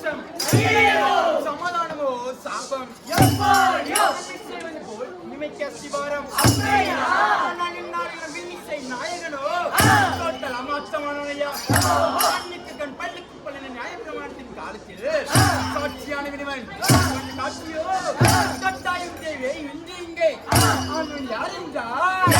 சந்தோஷம் சமாதானமோ சாபம் செய்வது போல் நிமைக்க சிவாரம் நாயகனோ டோட்டல் அமாச்சமானவையா கண் பள்ளிக்கு பள்ளின நியாய பிரமாணத்தின் காலத்தில் சாட்சியான விடுவன் காட்சியோ கட்டாயம் தேவை இன்று இங்கே அவன் யார் என்றால்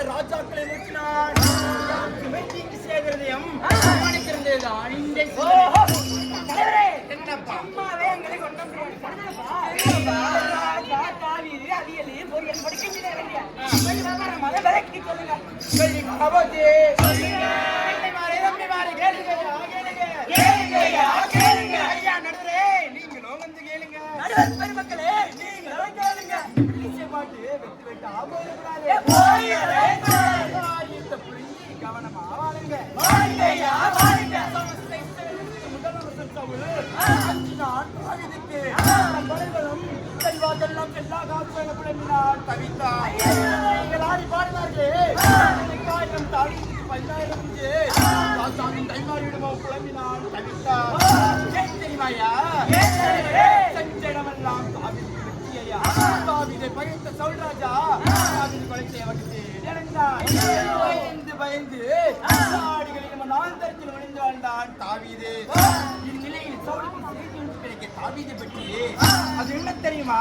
ராஜாக்களை நோக்கினார் நீங்களும் வந்து கேளுங்க பெருமக்களே, நீங்களும் கேளுங்க. கவனமா வாழுங்க. செல்வாக்கெல்லாம் எல்லா காசுகளும் புலம்பினார் தவித்தார். நீங்கள் ஆடி பாடினார்களே 10,000 தைமாரிடமோ புலம்பினார் தவித்தார். ஏன் தெரியுமாயா? செஞ்சடமெல்லாம் காவிரி வெற்றியா. காவிரை பகைத்த சௌராஜா காவிரி கொலைத்தை வகித்து பயந்து ஆடிகளில் நாந்தரத்தில் விழுந்து வாழ்ந்தான் தாவீது. இந்நிலையில் சௌலுக்கு செய்தி ஒன்று கிடைக்க தாவீதை பற்றி அது என்ன தெரியுமா?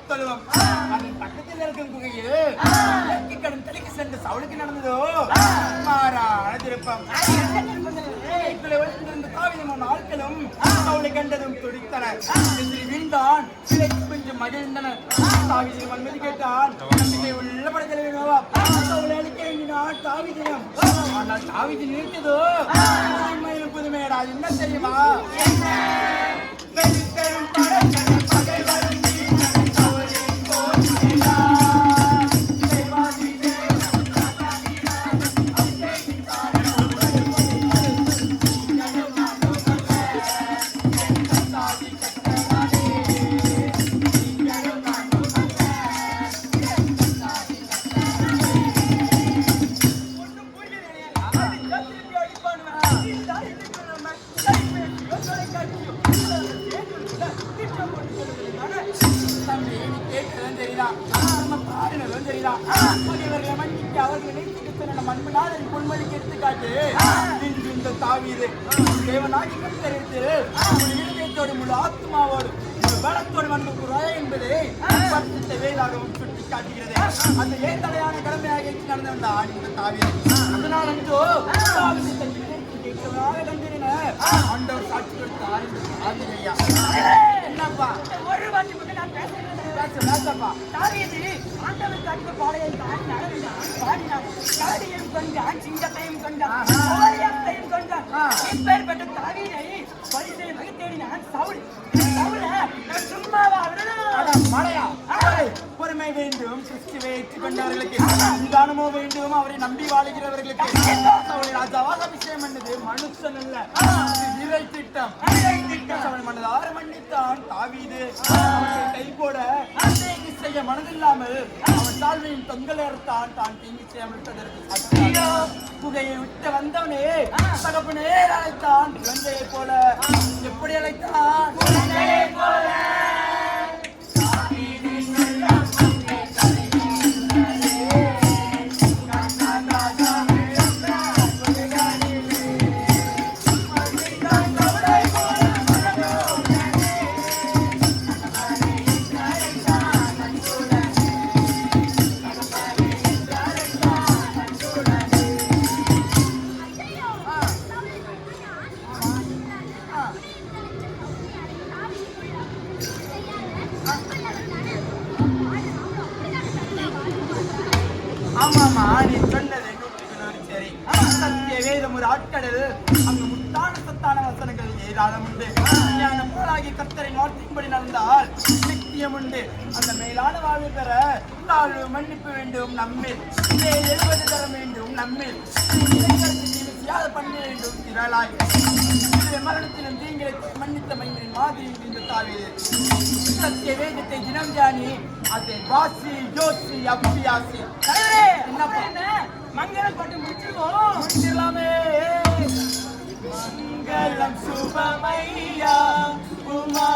தொழுவம். அதன் பக்கத்தில் இருக்கும் குகையில் கடும் தலைக்கு சென்று சவுளுக்கு நடந்ததோ மாறான திருப்பம். ஒளிந்திருந்த தாவீதின் ஆட்களும் சவுளை கண்டதும் துடித்தனர். வீழ்ந்தான் சிலை கொஞ்சம் மகிழ்ந்தனர். தாவீது அனுமதி கேட்டான். நம்பிக்கை உள்ள படத்தில் வேணுவா சவுளை அழிக்க வேண்டினான் தாவீதினம். ஆனால் தாவீது நிறுத்ததோ உண்மையிலும் புதுமையடா. என்ன தெரியுமா? தாவீது தேவனாகி கத்தரித்து இருதயத்தோடு முழு ஆத்மாவோடு பலத்தோடு வந்து என்பதை பரிசுத்த வேதாகமம் சுட்டி காட்டுகிறது. அந்த ஏத்தலையான கடமையாக நடந்த இந்த தாவீது அதனால் அன்றோ ஆண்டவர் சாட்சி கொடுத்தார். என்னப்பா ஒரு வாட்டி நான் பேசுறேன்ப்பா. தாவீது ஆண்டவர் காட்டிய பாளையை தாண்டி நடந்தான், பாடினான், கரடியையும் கொண்டான், சிங்கத்தையும் கொண்டான், கோலியாத்தையும் கொண்டான். இப்பேற்பட்ட தாவீதை பரிசை வகை தேடினான் சவுல். சும்மாவா மழையா பொறுமை வேண்டும். கிறிஸ்துவை ஏற்றுக்கொண்டவர்களுக்கு நிதானமோ வேண்டும். அவரை நம்பி வாழுகிறவர்களுக்கு ராஜாவாக அபிஷேகம் பண்ணது மனுஷன் அல்ல, இறை திட்டம். அவன் மனதார மன்னித்தான் தாவீது. கை போட செய்ய மனதில்லாமல் அவன் தாழ்வையின் தொங்கல் அறுத்தான். தான் தீங்கி செய்யாமல் புகையை விட்டு வந்தவனே தகப்பனே அழைத்தான். குழந்தையை போல எப்படி அழைத்தான்? ஆமாமா, நீ சொன்னது 100% சரி. சத்திய வேதம் ஒரு ஆட்கடல். அங்கு முத்தான சத்தான வசனங்கள் ஏராளம் உண்டு. ஞான போலாகி கர்த்தரின் வார்த்தையின்படி நடந்தால் நித்தியம் உண்டு. அந்த மேலான வாழ்வு பெற தாழ்வு மன்னிப்பு வேண்டும் நம்மில். 70 தர வேண்டும் நம்மில். பண்ண வேண்டும் திரளாய். மரணத்திலும் தீங்களை மன்னித்த மைந்தரின் மாதிரி இந்த தாவீது. சத்திய வேதத்தை தினம் தியானி, அதை வாசி யோசி அபியாசி. மங்களம் பாட்டு முடிச்சிடலாமே. மங்களம் சுபமையா உமா